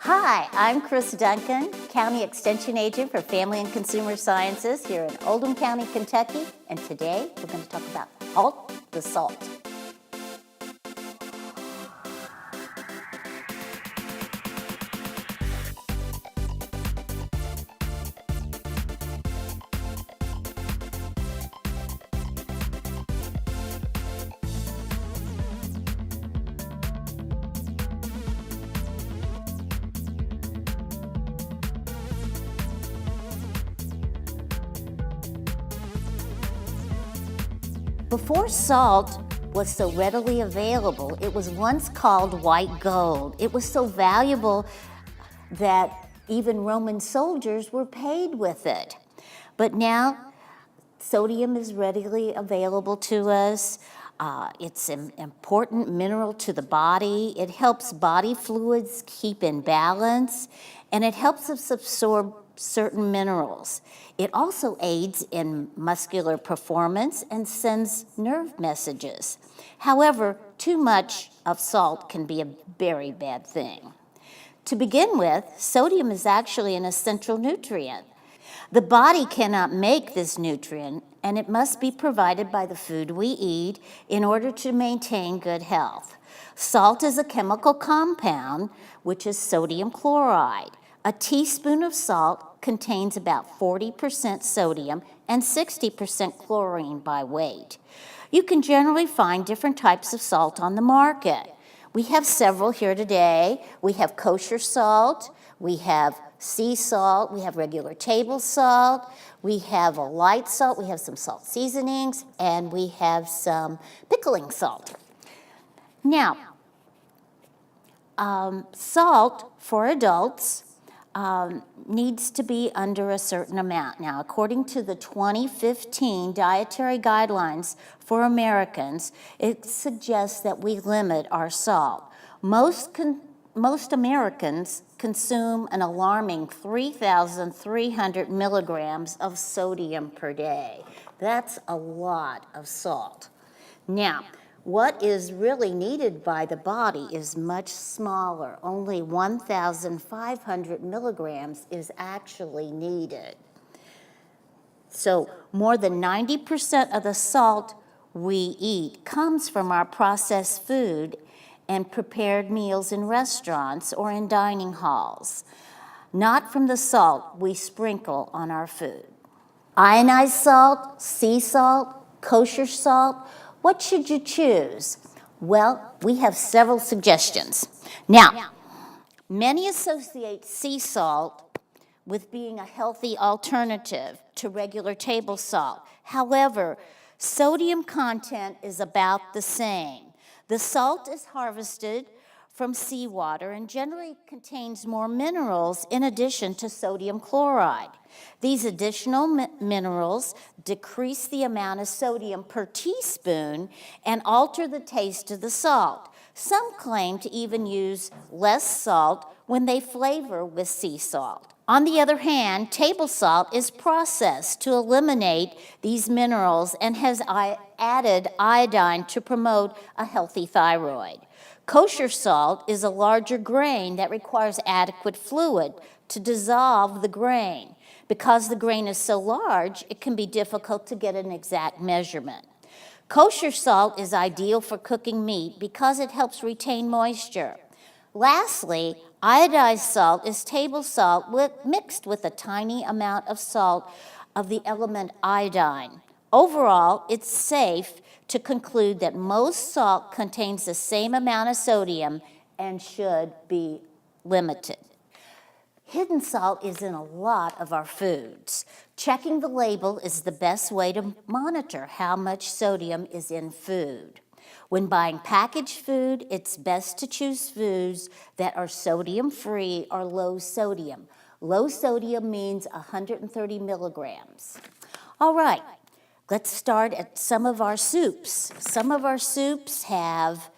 Hi, I'm Chris Duncan, County Extension Agent for Family and Consumer Sciences here in Oldham County, Kentucky, and today we're going to talk about Halt the Salt. Before salt was so readily available, it was once called white gold. It was so valuable that even Roman soldiers were paid with it. But now, sodium is readily available to us. It's an important mineral to the body. It helps body fluids keep in balance, and it helps us absorb certain minerals. It also aids in muscular performance and sends nerve messages. However, too much of salt can be a very bad thing. To begin with, sodium is actually an essential nutrient. The body cannot make this nutrient, and it must be provided by the food we eat in order to maintain good health. Salt is a chemical compound, which is sodium chloride. A teaspoon of salt contains about 40% sodium and 60% chlorine by weight. You can generally find different types of salt on the market. We have several here today. We have kosher salt, we have sea salt, we have regular table salt, we have a light salt, we have some salt seasonings, and we have some pickling salt. Now, salt for adults needs to be under a certain amount. Now, according to the 2015 Dietary Guidelines for Americans, it suggests that we limit our salt. Most Americans consume an alarming 3,300 milligrams of sodium per day. That's a lot of salt. Now, what is really needed by the body is much smaller. Only 1,500 milligrams is actually needed. So more than 90% of the salt we eat comes from our processed food and prepared meals in restaurants or in dining halls, not from the salt we sprinkle on our food. Ionized salt, sea salt, kosher salt, what should you choose? Well, we have several suggestions. Now, many associate sea salt with being a healthy alternative to regular table salt. However, sodium content is about the same. The salt is harvested from seawater and generally contains more minerals in addition to sodium chloride. These additional minerals decrease the amount of sodium per teaspoon and alter the taste of the salt. Some claim to even use less salt when they flavor with sea salt. On the other hand, table salt is processed to eliminate these minerals and has added iodine to promote a healthy thyroid. Kosher salt is a larger grain that requires adequate fluid to dissolve the grain. Because the grain is so large, it can be difficult to get an exact measurement. Kosher salt is ideal for cooking meat because it helps retain moisture. Lastly, iodized salt is table salt mixed with a tiny amount of salt of the element iodine. Overall, it's safe to conclude that most salt contains the same amount of sodium and should be limited. Hidden salt is in a lot of our foods. Checking the label is the best way to monitor how much sodium is in food. When buying packaged food, it's best to choose foods that are sodium-free or low sodium. Low sodium means 130 milligrams. All right, let's start at some of our soups. Some of our soups have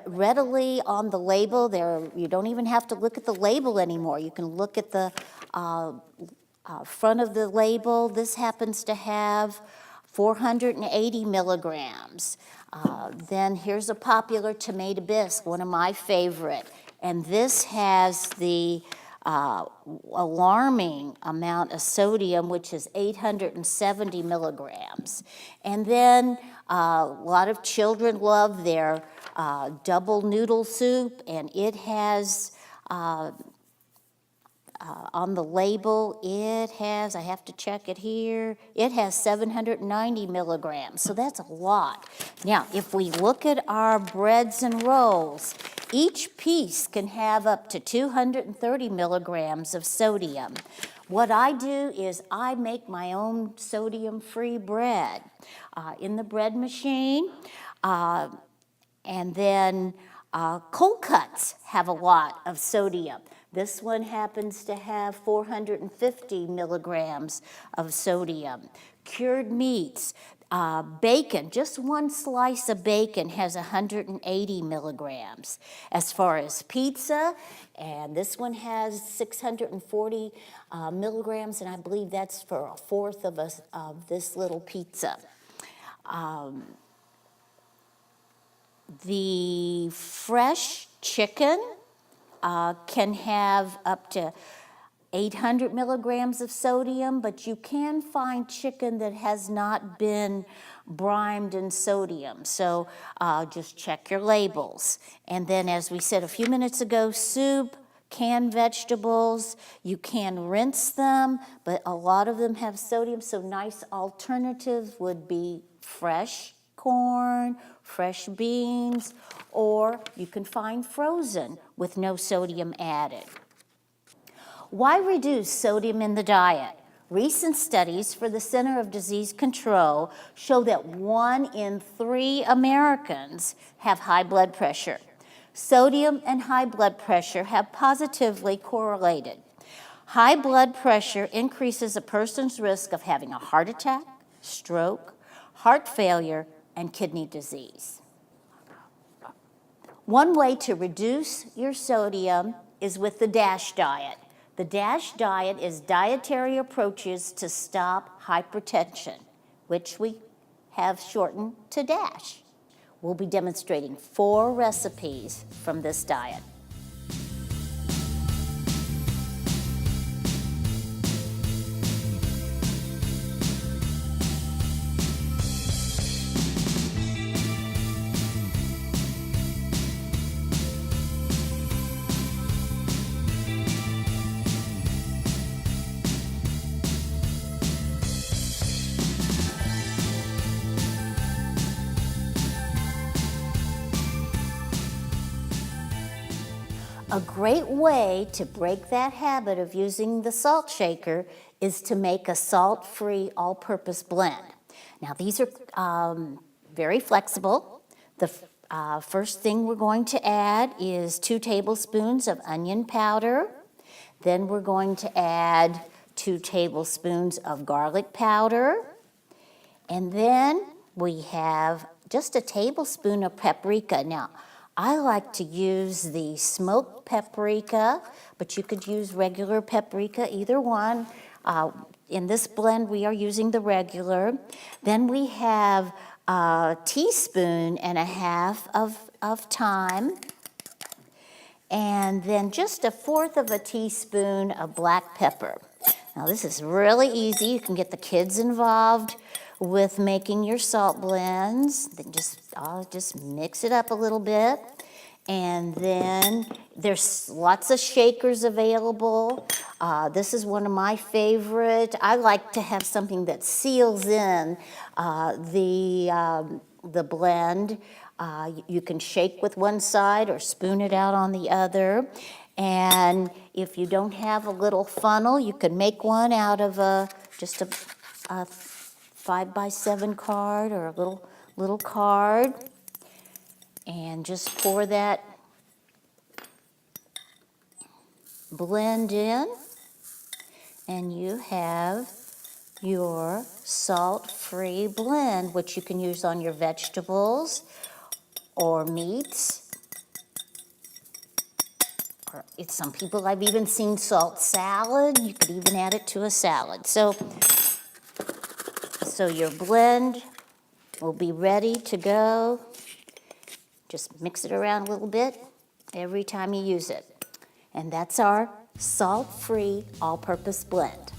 readily on the label, you don't even have to look at the label anymore. You can look at the front of the label. This happens to have 480 milligrams. Then here's a popular tomato bisque, one of my favorite. And this has the alarming amount of sodium, which is 870 milligrams. And then a lot of children love their double noodle soup, and it has on the label, it has, I have to check it here, it has 790 milligrams, so that's a lot. Now, if we look at our breads and rolls, each piece can have up to 230 milligrams of sodium. What I do is I make my own sodium-free bread in the bread machine, and then cold cuts have a lot of sodium. This one happens to have 450 milligrams of sodium. Cured meats, bacon, just one slice of bacon has 180 milligrams. As far as pizza, and this one has 640 milligrams, and I believe that's for a fourth of this little pizza. The fresh chicken can have up to 800 milligrams of sodium, but you can find chicken that has not been brimed in sodium. So just check your labels. And then, as we said a few minutes ago, soup, canned vegetables, you can rinse them, but a lot of them have sodium, so nice alternatives would be fresh corn, fresh beans, or you can find frozen with no sodium added. Why reduce sodium in the diet? Recent studies for the Center of Disease Control show that 1 in 3 Americans have high blood pressure. Sodium and high blood pressure have positively correlated. High blood pressure increases a person's risk of having a heart attack, stroke, heart failure, and kidney disease. One way to reduce your sodium is with the DASH diet. The DASH diet is dietary approaches to stop hypertension, which we have shortened to DASH. We'll be demonstrating 4 recipes from this diet. A great way to break that habit of using the salt shaker is to make a salt-free all-purpose blend. Now, these are very flexible. The first thing we're going to add is 2 tablespoons of onion powder. Then we're going to add 2 tablespoons of garlic powder. And then we have just a tablespoon of paprika. Now, I like to use the smoked paprika, but you could use regular paprika, either one. In this blend, we are using the regular. Then we have a teaspoon and a half of thyme, and then just a fourth of a teaspoon of black pepper. Now, this is really easy. You can get the kids involved with making your salt blends. Then I'll just mix it up a little bit. And then there's lots of shakers available. This is one of my favorite. I like to have something that seals in the blend. You can shake with one side or spoon it out on the other. And if you don't have a little funnel, you can make one out of just a 5x7 card or a little card, and just pour that blend in, and you have your salt-free blend, which you can use on your vegetables or meats. Or some people, I've even seen salt salad. You could even add it to a salad. So your blend will be ready to go. Just mix it around a little bit, every time you use it. And that's our salt-free all-purpose blend.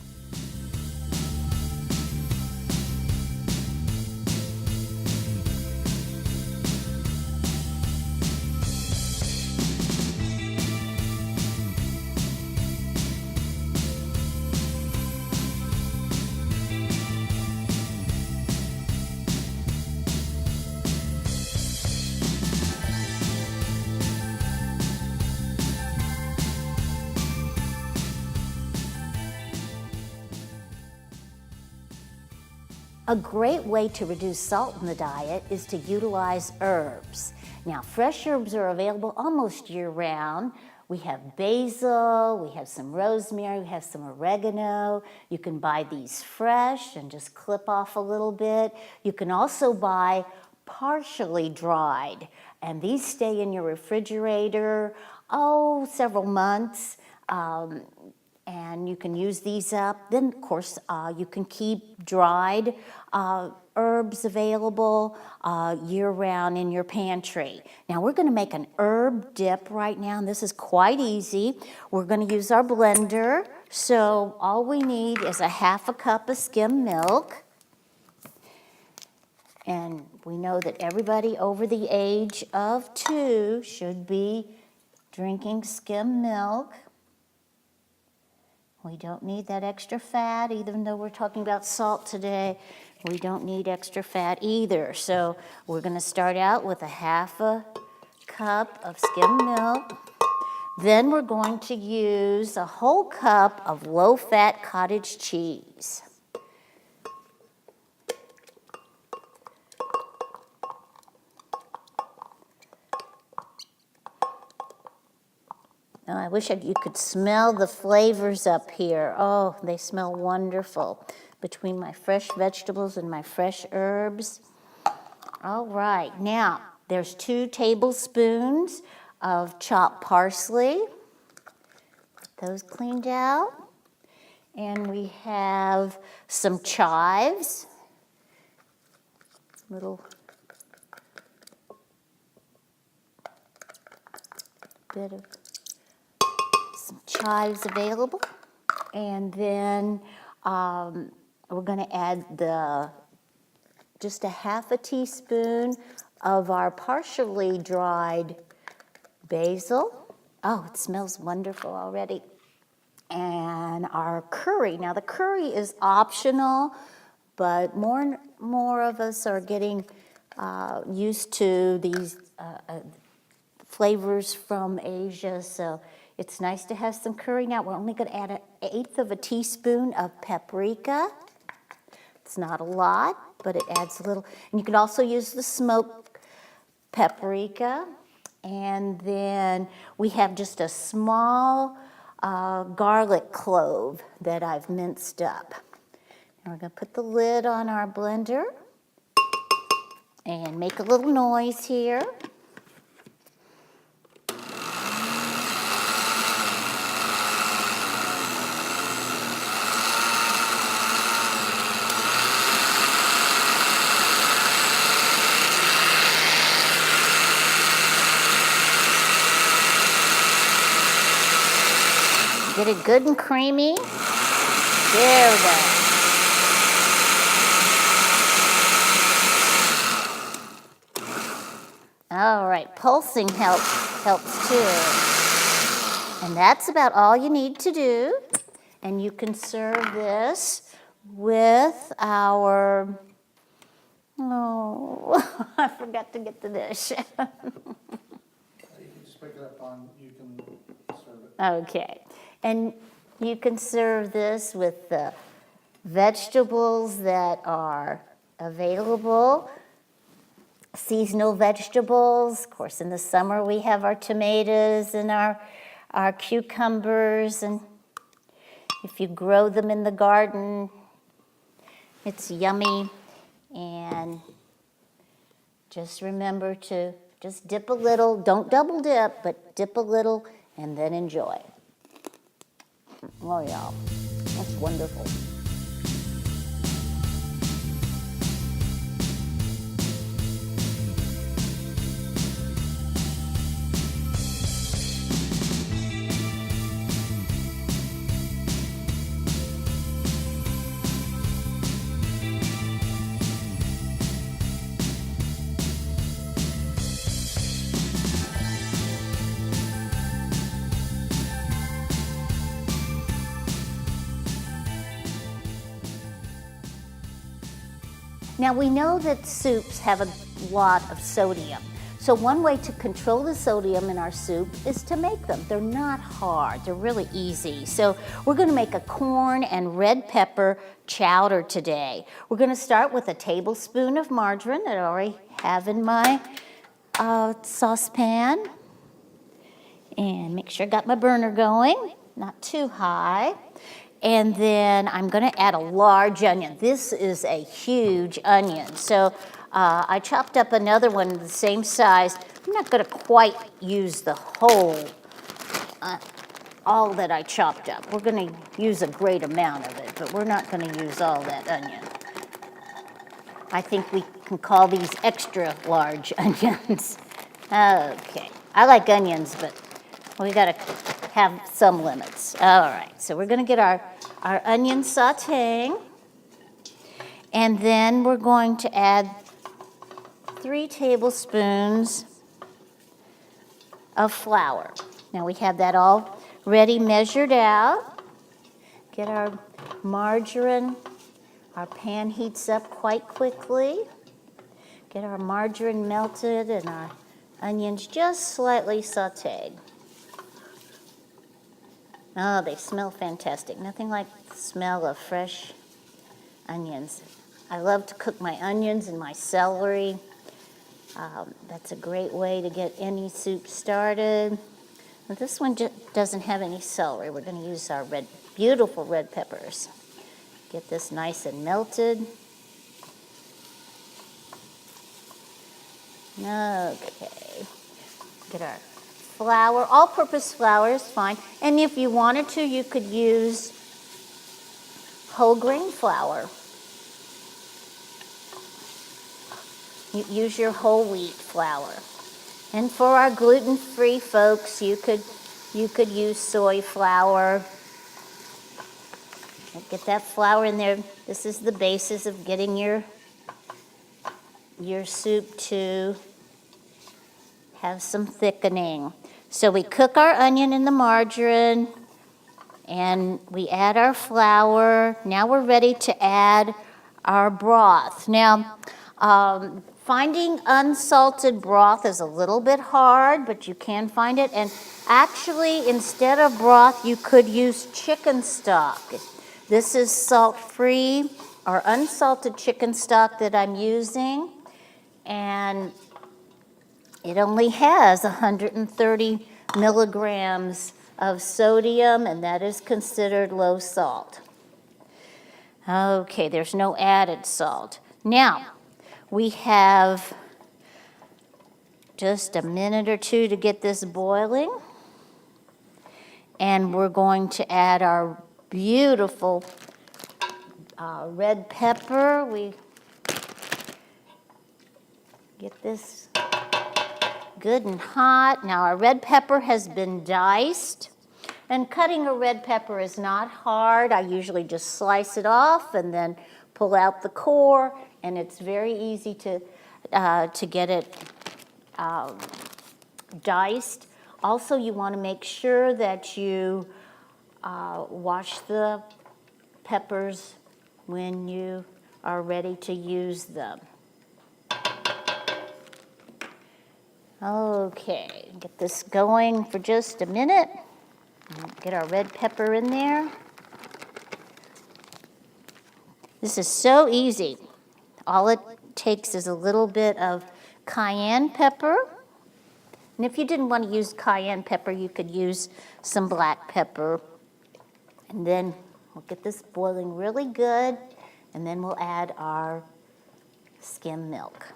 A great way to reduce salt in the diet is to utilize herbs. Now, fresh herbs are available almost year-round. We have basil, we have some rosemary, we have some oregano. You can buy these fresh and just clip off a little bit. You can also buy partially dried, and these stay in your refrigerator, several months. And you can use these up. Then, of course, you can keep dried herbs available year-round in your pantry. Now, we're going to make an herb dip right now, and this is quite easy. We're going to use our blender. So all we need is a half a cup of skim milk. And we know that everybody over the age of 2 should be drinking skim milk. We don't need that extra fat, even though we're talking about salt today. We don't need extra fat either. So we're going to start out with a half a cup of skim milk. Then we're going to use a whole cup of low-fat cottage cheese. Oh, I wish you could smell the flavors up here. Oh, they smell wonderful between my fresh vegetables and my fresh herbs. All right, now there's 2 tablespoons of chopped parsley. Get those cleaned out. And we have some chives. Little bit of some chives available, and then we're going to add just a half a teaspoon of our partially dried basil. Oh, it smells wonderful already. And our curry. Now, the curry is optional, but more of us are getting used to these flavors from Asia, so it's nice to have some curry. Now we're only going to add 1/8 of a teaspoon of paprika. It's not a lot, but it adds a little. And you can also use the smoked paprika. And then we have just a small garlic clove that I've minced up. And we're going to put the lid on our blender and make a little noise here. Get it good and creamy. There we go. All right, pulsing helps too. And that's about all you need to do. And you can serve this with our, I forgot to get the dish. You can just pick it up on, you can serve it. Okay. And you can serve this with the vegetables that are available, seasonal vegetables. Of course, in the summer we have our tomatoes and our cucumbers, and if you grow them in the garden, it's yummy. And just remember to just dip a little, don't double dip, but dip a little and then enjoy. Oh yeah, that's wonderful. Now we know that soups have a lot of sodium. So one way to control the sodium in our soup is to make them. They're not hard, they're really easy. So we're gonna make a corn and red pepper chowder today. We're gonna start with a tablespoon of margarine that I already have in my saucepan. And make sure I got my burner going, not too high. And then I'm gonna add a large onion. This is a huge onion. So I chopped up another one the same size. I'm not gonna quite use the whole, all that I chopped up. We're gonna use a great amount of it, but we're not gonna use all that onion. I think we can call these extra large onions. Okay, I like onions, but we gotta have some limits. All right, so we're gonna get our onion sauteing, and then we're going to add 3 tablespoons of flour. Now we have that all ready measured out. Get our margarine. Our pan heats up quite quickly. Get our margarine melted and our onions just slightly sauteed. Oh, they smell fantastic. Nothing like the smell of fresh onions. I love to cook my onions and my celery. That's a great way to get any soup started. But this one doesn't have any celery. We're going to use our beautiful red peppers. Get this nice and melted. Okay. Get our flour. All-purpose flour is fine. And if you wanted to, you could use whole grain flour. Use your whole wheat flour. And for our gluten-free folks, you could use soy flour. Get that flour in there. This is the basis of getting your soup to have some thickening. So we cook our onion in the margarine, and we add our flour. Now we're ready to add our broth. Now, finding unsalted broth is a little bit hard, but you can find it. And actually, instead of broth, you could use chicken stock. This is salt-free or unsalted chicken stock that I'm using. And it only has 130 milligrams of sodium, and that is considered low salt. Okay, there's no added salt. Now, we have just a minute or two to get this boiling. And we're going to add our beautiful red pepper. We get this good and hot. Now our red pepper has been diced. And cutting a red pepper is not hard. I usually just slice it off and then pull out the core, and it's very easy to get it diced. Also, you want to make sure that you wash the peppers when you are ready to use them. Okay, get this going for just a minute. Get our red pepper in there. This is so easy. All it takes is a little bit of cayenne pepper. And if you didn't want to use cayenne pepper, you could use some black pepper. And then we'll get this boiling really good, and then we'll add our skim milk.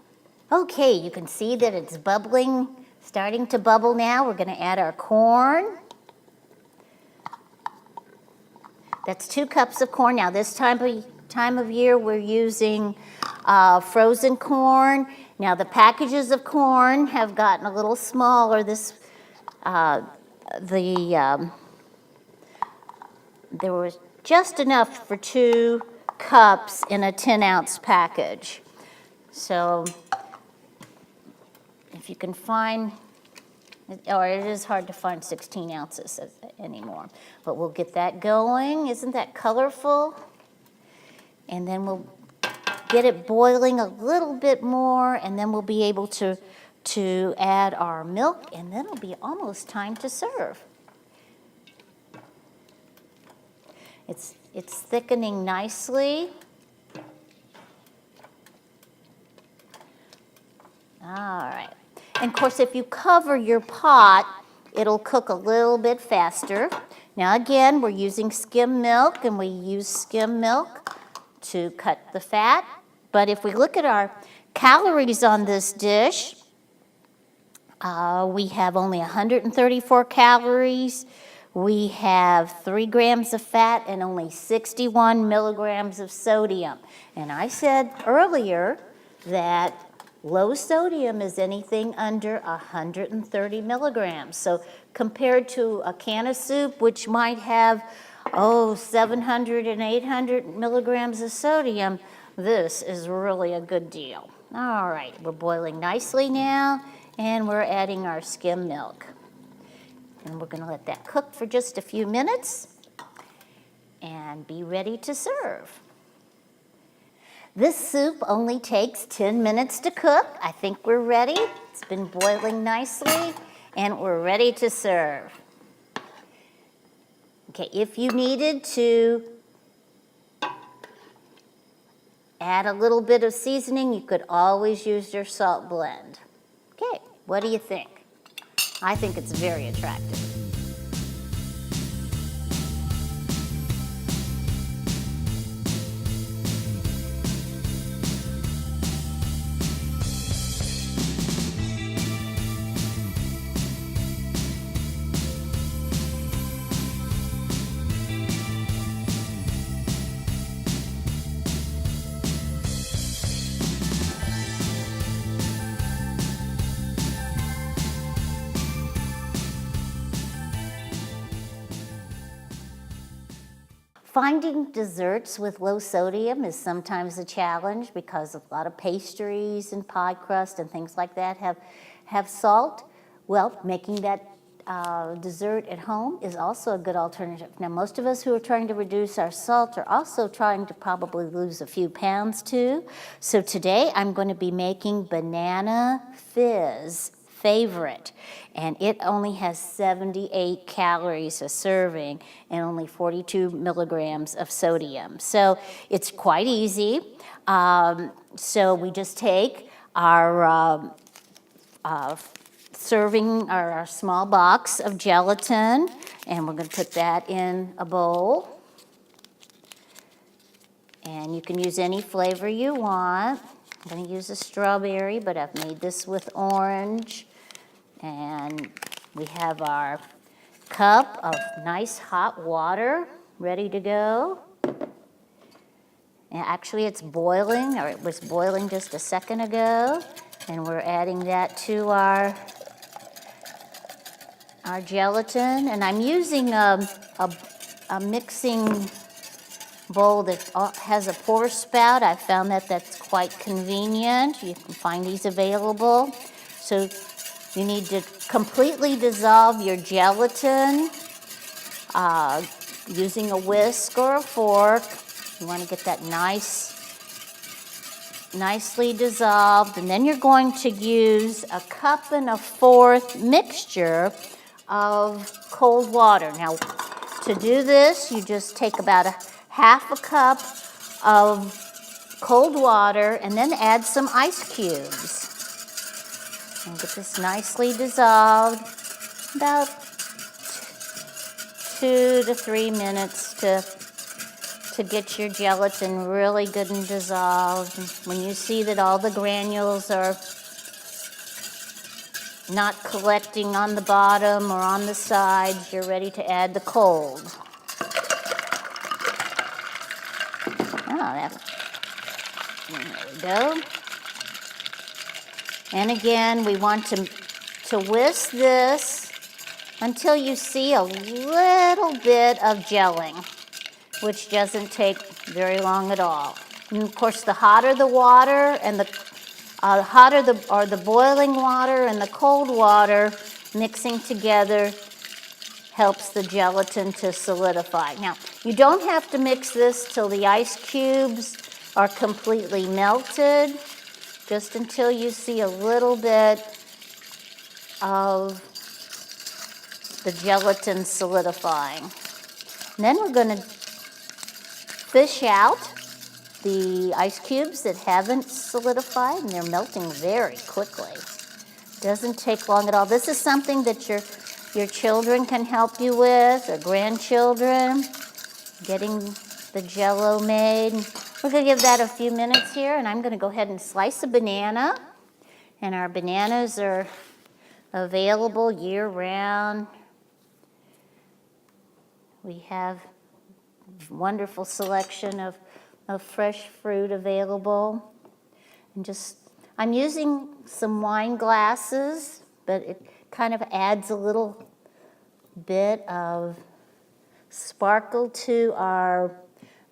Okay, you can see that it's bubbling, starting to bubble now. We're going to add our corn. That's 2 cups of corn. Now this time of year we're using frozen corn. Now the packages of corn have gotten a little smaller. There was just enough for 2 cups in a 10-ounce package. So if you can find, or it is hard to find 16 ounces anymore, but we'll get that going. Isn't that colorful? And then we'll get it boiling a little bit more, and then we'll be able to add our milk, and then it'll be almost time to serve. It's thickening nicely. All right. And of course, if you cover your pot, it'll cook a little bit faster. Now again, we're using skim milk, and we use skim milk to cut the fat. But if we look at our calories on this dish, we have only 134 calories. We have 3 grams of fat and only 61 milligrams of sodium. And I said earlier that low sodium is anything under 130 milligrams. So compared to a can of soup, which might have, 700 and 800 milligrams of sodium, this is really a good deal. All right, we're boiling nicely now, and we're adding our skim milk. And we're going to let that cook for just a few minutes and be ready to serve. This soup only takes 10 minutes to cook. I think we're ready. It's been boiling nicely, and we're ready to serve. Okay, if you needed to add a little bit of seasoning, you could always use your salt blend. Okay, what do you think? I think it's very attractive. Finding desserts with low sodium is sometimes a challenge because a lot of pastries and pie crust and things like that have salt. Well, making that dessert at home is also a good alternative. Now, most of us who are trying to reduce our salt are also trying to probably lose a few pounds too. So today I'm going to be making banana fizz favorite, and it only has 78 calories a serving and only 42 milligrams of sodium. So it's quite easy. So we just take our serving our small box of gelatin, and we're going to put that in a bowl. And you can use any flavor you want. I'm going to use a strawberry, but I've made this with orange. And we have our cup of nice hot water ready to go. And actually it's boiling, or it was boiling just a second ago. And we're adding that to our gelatin. And I'm using a mixing bowl that has a pour spout. I found that that's quite convenient. You can find these available. So you need to completely dissolve your gelatin using a whisk or a fork. You want to get that nicely dissolved. And then you're going to use 1 1/4 cup mixture of cold water. Now, to do this, you just take about 1/2 cup of cold water and then add some ice cubes. And get this nicely dissolved, about 2 to 3 minutes to get your gelatin really good and dissolved. And when you see that all the granules are not collecting on the bottom or on the sides, you're ready to add the cold. There we go. And again, we want to whisk this until you see a little bit of gelling, which doesn't take very long at all. And of course, the hotter the water and the boiling water and the cold water mixing together helps the gelatin to solidify. Now, you don't have to mix this till the ice cubes are completely melted, just until you see a little bit of the gelatin solidifying. And then we're going to fish out the ice cubes that haven't solidified, and they're melting very quickly. Doesn't take long at all. This is something that your children can help you with, or grandchildren, getting the Jell-O made. We're going to give that a few minutes here, and I'm going to go ahead and slice a banana. And our bananas are available year-round. We have a wonderful selection of fresh fruit available. And I'm using some wine glasses, but it kind of adds a little bit of sparkle to our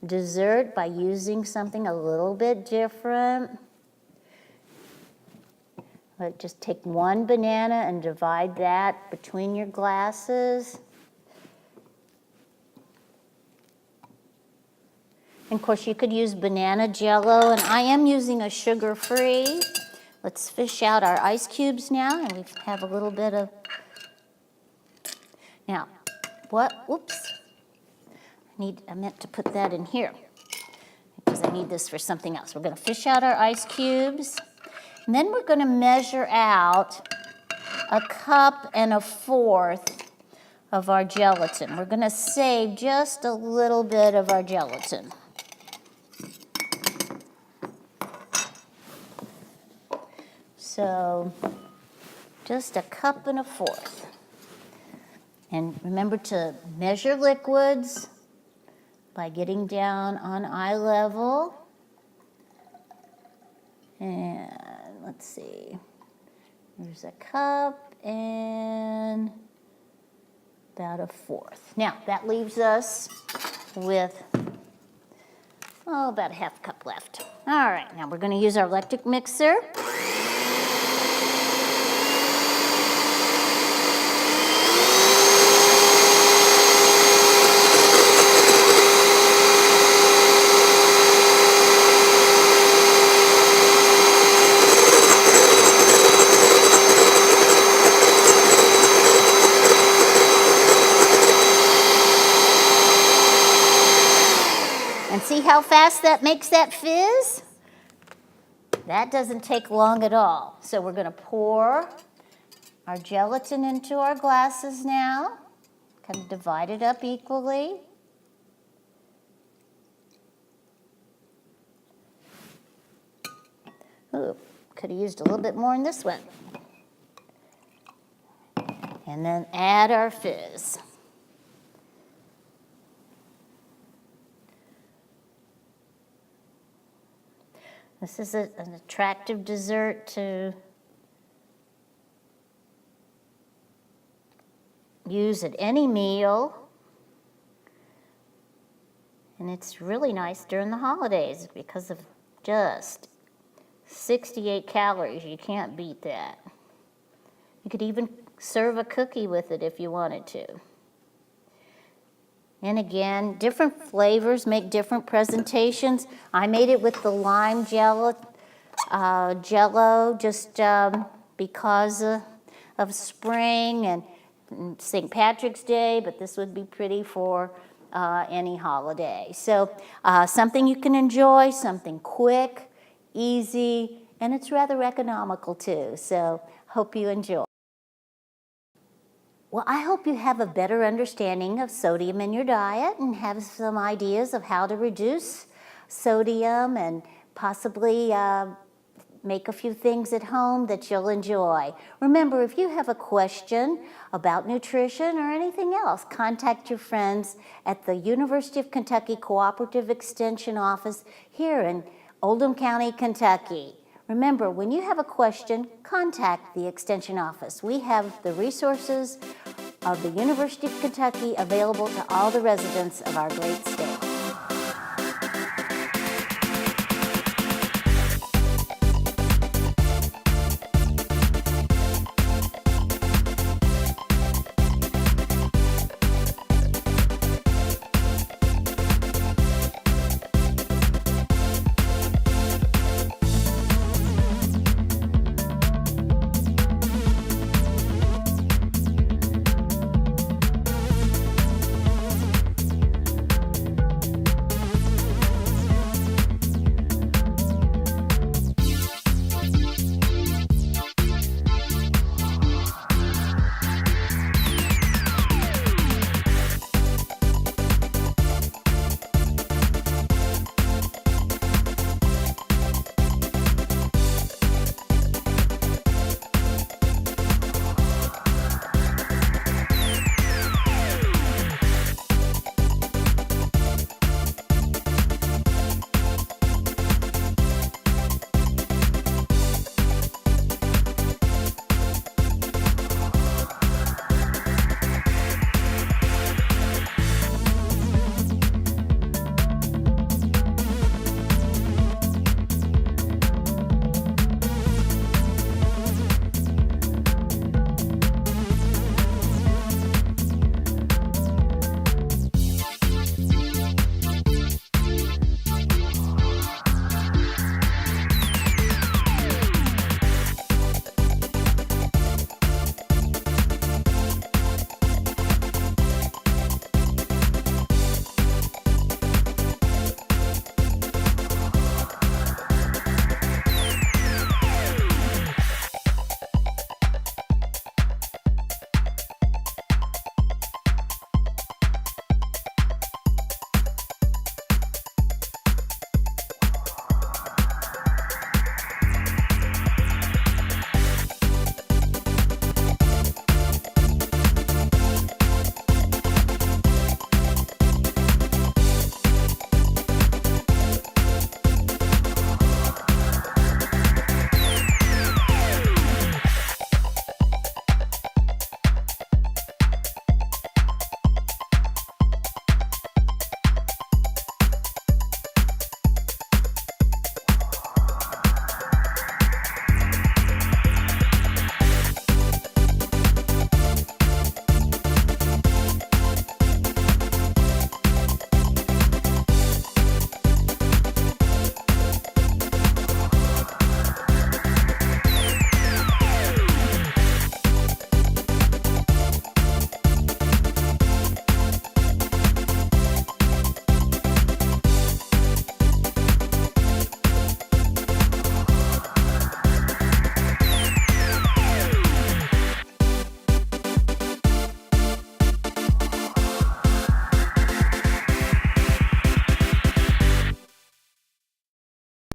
dessert by using something a little bit different. But just take one banana and divide that between your glasses. And of course, you could use banana Jell-O, and I am using a sugar-free. Let's fish out our ice cubes now, and we have a little bit of... Now, whoops. I meant to put that in here, because I need this for something else. We're going to fish out our ice cubes, and then we're going to measure out 1.25 cups of our gelatin. We're going to save just a little bit of our gelatin. So, just 1.25 cups. And remember to measure liquids by getting down on eye level. And let's see, there's a cup and about 1/4. Now, that leaves us with, about 1/2 cup left. All right, now we're going to use our electric mixer. And see how fast that makes that fizz? That doesn't take long at all. So we're going to pour our gelatin into our glasses now. Kind of divide it up equally. Ooh, could have used a little bit more in this one. And then add our fizz. This is an attractive dessert to use at any meal. And it's really nice during the holidays because of just 68 calories. You can't beat that. You could even serve a cookie with it if you wanted to. And again, different flavors make different presentations. I made it with the lime Jell-O just because of spring and St. Patrick's Day, but this would be pretty for any holiday. So something you can enjoy, something quick, easy, and it's rather economical too. So hope you enjoy. Well, I hope you have a better understanding of sodium in your diet and have some ideas of how to reduce sodium and possibly make a few things at home that you'll enjoy. Remember, if you have a question about nutrition or anything else, contact your friends at the University of Kentucky Cooperative Extension Office here in Oldham County, Kentucky. Remember, when you have a question, contact the Extension Office. We have the resources of the University of Kentucky available to all the residents of our great state.